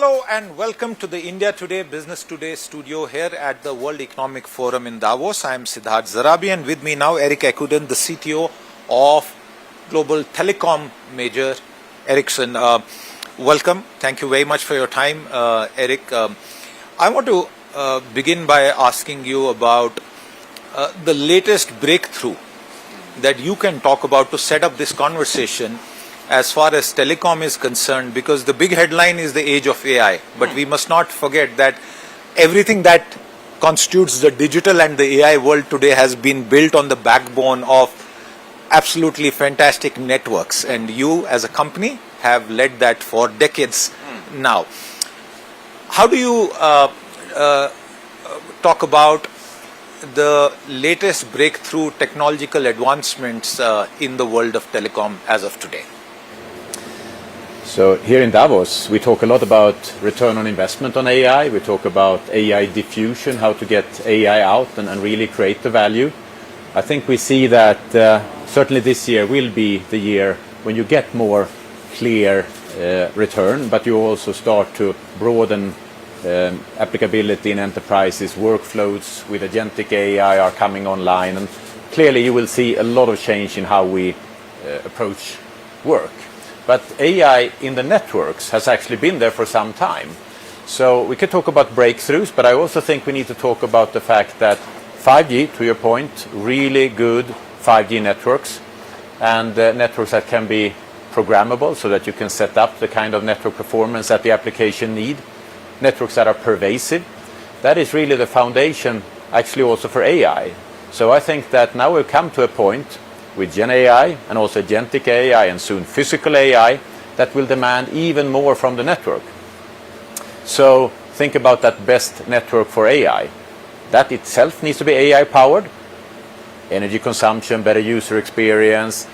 Hello and welcome to the India Today Business Today studio here at the World Economic Forum in Davos. I am Siddharth Zarabi and with me now Erik Ekudden, the CTO of global telecom major Ericsson. Welcome. Thank you very much for your time, Erik. I want to begin by asking you about the latest breakthrough that you can talk about to set up this conversation as far as telecom is concerned, because the big headline is the age of AI. But we must not forget that everything that constitutes the digital and the AI world today has been built on the backbone of absolutely fantastic networks. And you as a company have led that for decades now. How do you talk about the latest breakthrough technological advancements in the world of telecom as of today? So here in Davos, we talk a lot about return on investment on AI. We talk about AI diffusion, how to get AI out and really create the value. I think we see that certainly this year will be the year when you get more clear return, but you also start to broaden applicability in enterprises. Workflows with agentic AI are coming online, and clearly you will see a lot of change in how we approach work. But AI in the networks has actually been there for some time. So we could talk about breakthroughs, but I also think we need to talk about the fact that 5G, to your point, really good 5G networks, and networks that can be programmable so that you can set up the kind of network performance that the application need, networks that are pervasive. That is really the foundation actually also for AI. So I think that now we've come to a point with Gen AI and also agentic AI and soon physical AI that will demand even more from the network. So think about that best network for AI. That itself needs to be AI powered. Energy consumption, better user experience,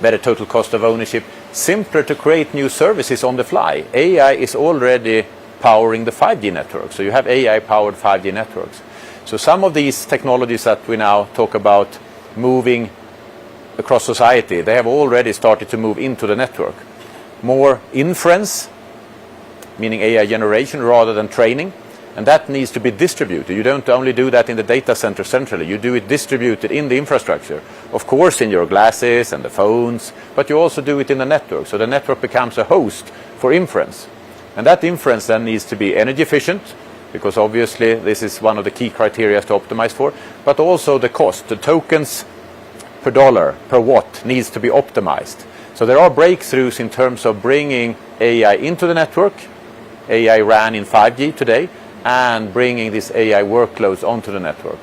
better total cost of ownership, simpler to create new services on the fly. AI is already powering the 5G network. So you have AI powered 5G networks. So some of these technologies that we now talk about moving across society, they have already started to move into the network. More inference, meaning AI generation rather than training, and that needs to be distributed. You don't only do that in the data center centrally, you do it distributed in the infrastructure. Of course in your glasses and the phones, but you also do it in the network. So the network becomes a host for inference. And that inference then needs to be energy efficient, because obviously this is one of the key criteria to optimize for, but also the cost, the tokens per dollar, per watt needs to be optimized. So there are breakthroughs in terms of bringing AI into the network. AI ran in 5G today, and bringing these AI workloads onto the network.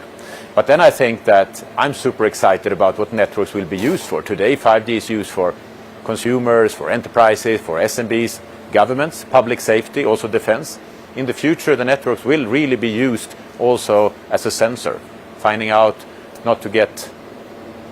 But then I think that I'm super excited about what networks will be used for. Today 5G is used for consumers, for enterprises, for SMBs, governments, public safety, also defense. In the future the networks will really be used also as a sensor, finding out not to get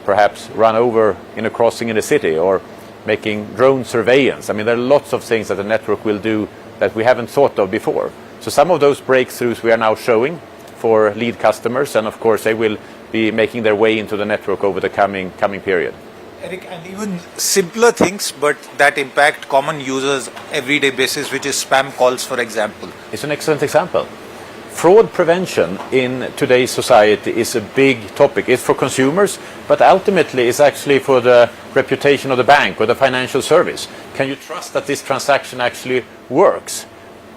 perhaps run over in a crossing in a city, or making drone surveillance. I mean, there are lots of things that the network will do that we haven't thought of before. So some of those breakthroughs we are now showing for lead customers, and of course they will be making their way into the network over the coming period. Erik, and even simpler things, but that impact common users everyday basis, which is spam calls, for example. It's an excellent example. Fraud prevention in today's society is a big topic. It's for consumers, but ultimately it's actually for the reputation of the bank or the financial service. Can you trust that this transaction actually works?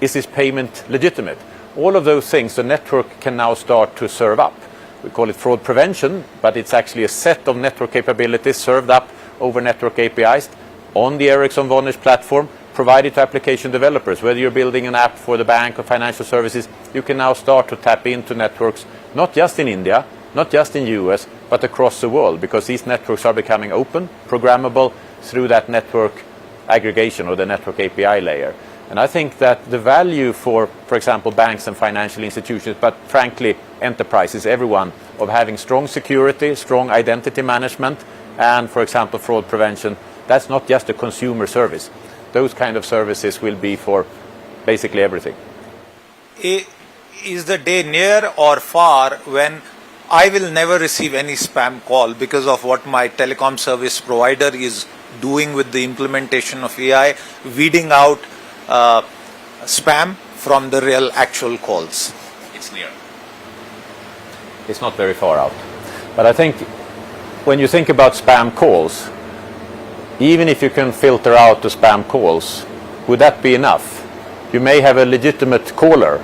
Is this payment legitimate? All of those things the network can now start to serve up. We call it fraud prevention, but it's actually a set of network capabilities served up over network APIs on the Ericsson Vonage platform, provided to application developers. Whether you're building an app for the bank or financial services, you can now start to tap into networks, not just in India, not just in US, but across the world, because these networks are becoming open, programmable through that network aggregation or the network API layer. And I think that the value for example, banks and financial institutions, but frankly, enterprises, everyone, of having strong security, strong identity management, and, for example, fraud prevention, that's not just a consumer service. Those kind of services will be for basically everything. Is the day near or far when I will never receive any spam call because of what my telecom service provider is doing with the implementation of AI, weeding out spam from the real actual calls? It's near. It's not very far out. But I think when you think about spam calls, even if you can filter out the spam calls, would that be enough? You may have a legitimate caller,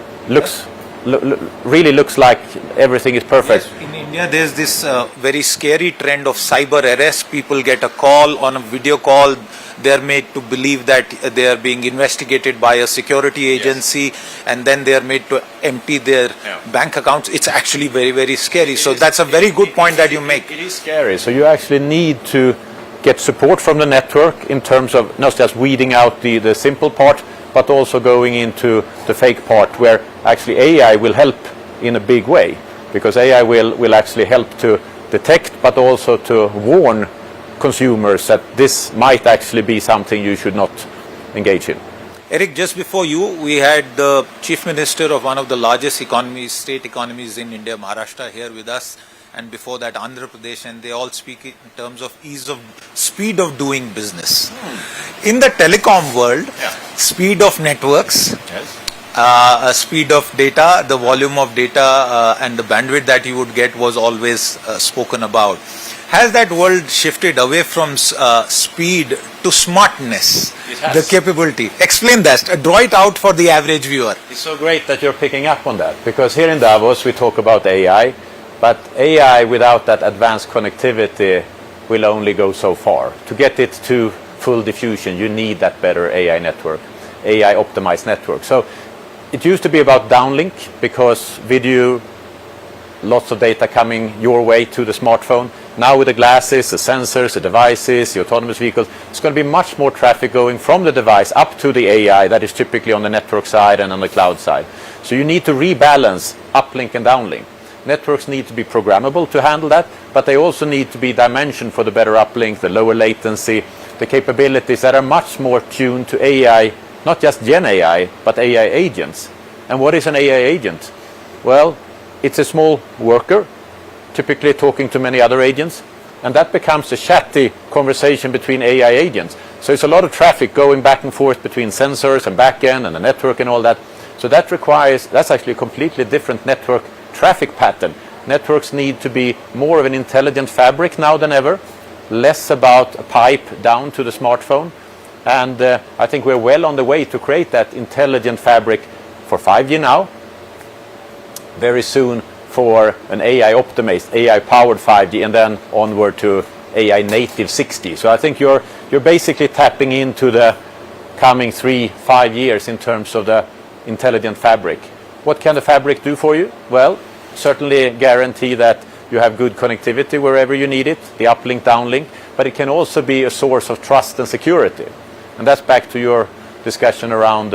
really looks like everything is perfect. Yes, in India there's this very scary trend of cyber arrest. People get a call, on a video call, they're made to believe that they are being investigated by a security agency, and then they are made to empty their bank accounts. It's actually very, very scary. So that's a very good point that you make. It is scary. So you actually need to get support from the network in terms of not just weeding out the simple part, but also going into the fake part where actually AI will help in a big way, because AI will actually help to detect but also to warn consumers that this might actually be something you should not engage in. Eric, just before you, we had the Chief Minister of one of the largest economies, state economies in India, Maharashtra, here with us, and before that Andhra Pradesh, and they all speak in terms of speed of doing business. In the telecom world, speed of networks, speed of data, the volume of data and the bandwidth that you would get was always spoken about. Has that world shifted away from speed to smartness, the capability? Explain that, draw it out for the average viewer. It's so great that you're picking up on that, because here in Davos we talk about AI, but AI without that advanced connectivity will only go so far. To get it to full diffusion, you need that better AI network, AI optimized network. So it used to be about downlink, because video, lots of data coming your way to the smartphone. Now with the glasses, the sensors, the devices, the autonomous vehicles, it's going to be much more traffic going from the device up to the AI that is typically on the network side and on the cloud side. So you need to rebalance uplink and downlink. Networks need to be programmable to handle that, but they also need to be dimensioned for the better uplink, the lower latency, the capabilities that are much more tuned to AI, not just Gen AI, but AI agents. And what is an AI agent? Well, it's a small worker, typically talking to many other agents, and that becomes a chatty conversation between AI agents. So it's a lot of traffic going back and forth between sensors and backend and the network and all that. So that's actually a completely different network traffic pattern. Networks need to be more of an intelligent fabric now than ever, less about a pipe down to the smartphone. And I think we're well on the way to create that intelligent fabric for 5G now, very soon for an AI optimized, AI powered 5G, and then onward to AI native 6G. So I think you're basically tapping into the coming 3-5 years in terms of the intelligent fabric. What can the fabric do for you? Well, certainly guarantee that you have good connectivity wherever you need it, the uplink, downlink, but it can also be a source of trust and security. And that's back to your discussion around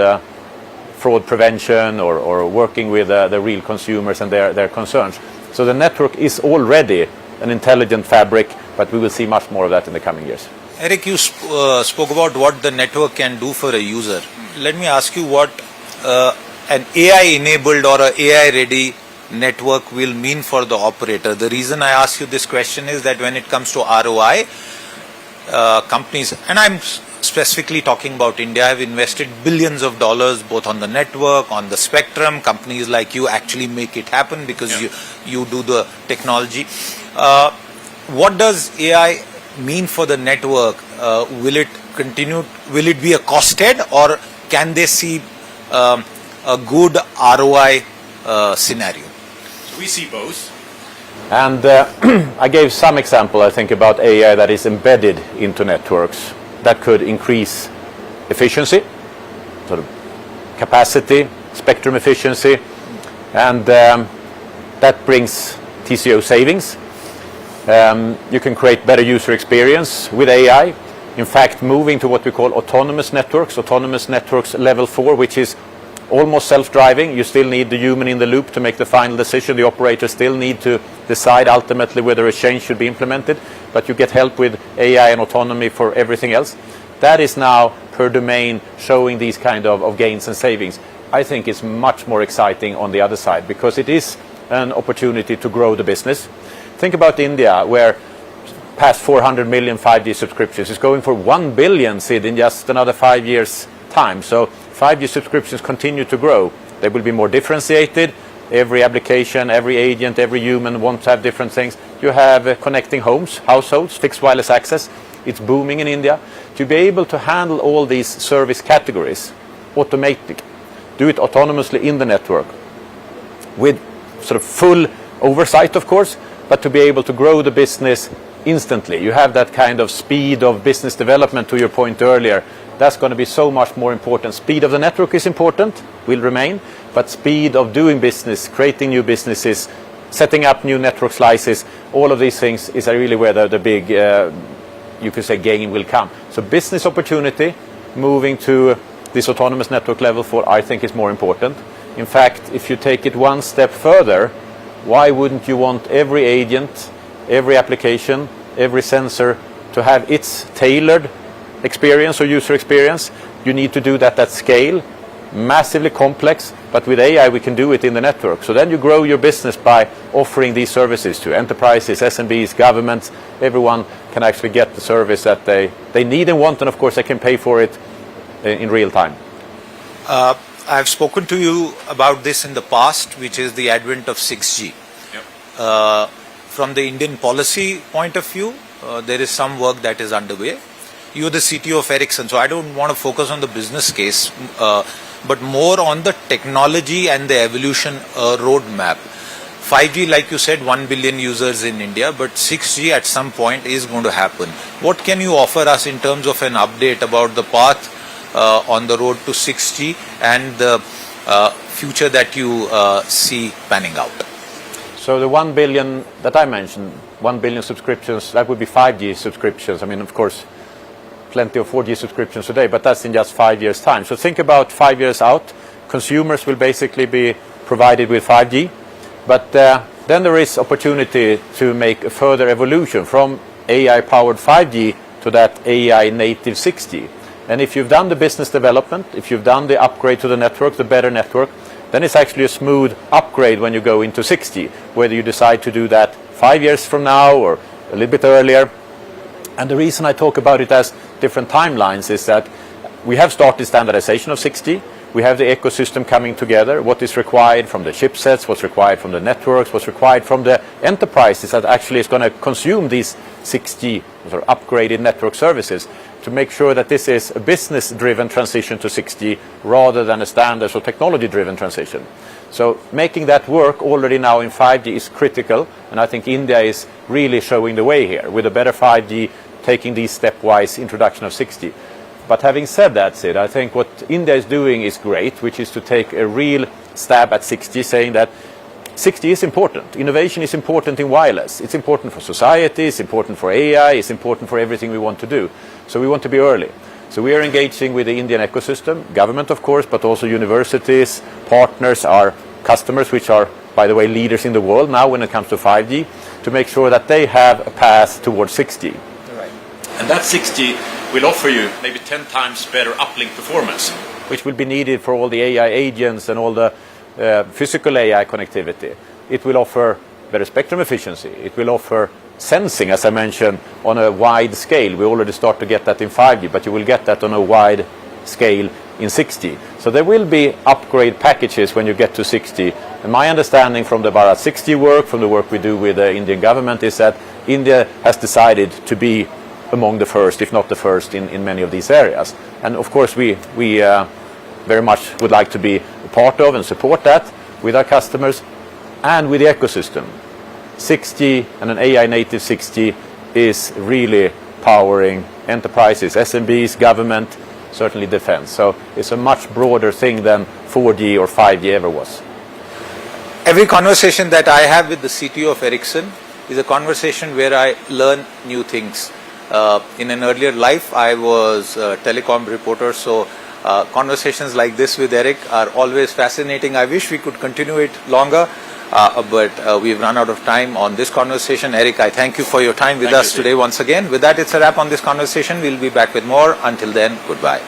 fraud prevention or working with the real consumers and their concerns. So the network is already an intelligent fabric, but we will see much more of that in the coming years. Eric, you spoke about what the network can do for a user. Let me ask you what an AI-enabled or an AI-ready network will mean for the operator. The reason I ask you this question is that when it comes to ROI, companies, and I'm specifically talking about India, have invested billions of dollars both on the network, on the spectrum. Companies like you actually make it happen because you do the technology. What does AI mean for the network? Will it continue? Will it be a cost head, or can they see a good ROI scenario? We see both. And I gave some example, I think, about AI that is embedded into networks that could increase efficiency, sort of capacity, spectrum efficiency, and that brings TCO savings. You can create better user experience with AI. In fact, moving to what we call autonomous networks level 4, which is almost self-driving. You still need the human in the loop to make the final decision. The operator still need to decide ultimately whether a change should be implemented, but you get help with AI and autonomy for everything else. That is now per domain showing these kind of gains and savings. I think it's much more exciting on the other side, because it is an opportunity to grow the business. Think about India, where past 400 million 5G subscriptions is going for 1 billion, Sid, in just another 5 years time. So 5G subscriptions continue to grow. They will be more differentiated. Every application, every agent, every human wants to have different things. You have connecting homes, households, fixed wireless access. It's booming in India. To be able to handle all these service categories, automatic, do it autonomously in the network, with sort of full oversight, of course, but to be able to grow the business instantly. You have that kind of speed of business development, to your point earlier. That's going to be so much more important. Speed of the network is important, will remain, but speed of doing business, creating new businesses, setting up new network slices, all of these things is really where the big, you could say, gain will come. So business opportunity, moving to this autonomous network level 4, I think is more important. In fact, if you take it one step further, why wouldn't you want every agent, every application, every sensor to have its tailored experience or user experience? You need to do that at scale, massively complex, but with AI we can do it in the network. So then you grow your business by offering these services to enterprises, SMBs, governments. Everyone can actually get the service that they need and want, and of course they can pay for it in real time. I've spoken to you about this in the past, which is the advent of 6G. Yep. From the Indian policy point of view, there is some work that is underway. You're the CTO of Ericsson, so I don't want to focus on the business case, but more on the technology and the evolution roadmap. 5G, like you said, 1 billion users in India, but 6G at some point is going to happen. What can you offer us in terms of an update about the path on the road to 6G and the future that you see panning out? So the 1 billion that I mentioned, 1 billion subscriptions, that would be 5G subscriptions. I mean, of course, plenty of 4G subscriptions today, but that's in just 5 years' time. So think about 5 years out, consumers will basically be provided with 5G, but then there is opportunity to make a further evolution from AI-powered 5G to that AI-native 6G. And if you've done the business development, if you've done the upgrade to the network, the better network, then it's actually a smooth upgrade when you go into 6G, whether you decide to do that 5 years from now or a little bit earlier. And the reason I talk about it as different timelines is that we have started standardization of 6G. We have the ecosystem coming together, what is required from the chipsets, what's required from the networks, what's required from the enterprises that actually is going to consume these 6G or upgraded network services, to make sure that this is a business-driven transition to 6G rather than a standards or technology-driven transition. So making that work already now in 5G is critical, and I think India is really showing the way here with a better 5G, taking these stepwise introduction of 6G. But having said that, Sid, I think what India is doing is great, which is to take a real stab at 6G, saying that 6G is important. Innovation is important in wireless. It's important for society, it's important for AI, it's important for everything we want to do. So we want to be early. So we are engaging with the Indian ecosystem, government of course, but also universities, partners, our customers, which are, by the way, leaders in the world now when it comes to 5G, to make sure that they have a path towards 6G. Right. And that 6G will offer you maybe 10 times better uplink performance, which will be needed for all the AI agents and all the physical AI connectivity. It will offer better spectrum efficiency. It will offer sensing, as I mentioned, on a wide scale. We already start to get that in 5G, but you will get that on a wide scale in 6G. So there will be upgrade packages when you get to 6G. And my understanding from the Bharat 6G work, from the work we do with the Indian government, is that India has decided to be among the first, if not the first, in many of these areas. And of course we very much would like to be a part of and support that with our customers and with the ecosystem. 6G and an AI native 6G is really powering enterprises, SMBs, government, certainly defense. So it's a much broader thing than 4G or 5G ever was. Every conversation that I have with the CTO of Ericsson is a conversation where I learn new things. In an earlier life, I was a telecom reporter, so conversations like this with Erik are always fascinating. I wish we could continue it longer, but we've run out of time on this conversation. Erik, I thank you for your time with us today once again. With that, it's a wrap on this conversation. We'll be back with more. Until then, goodbye.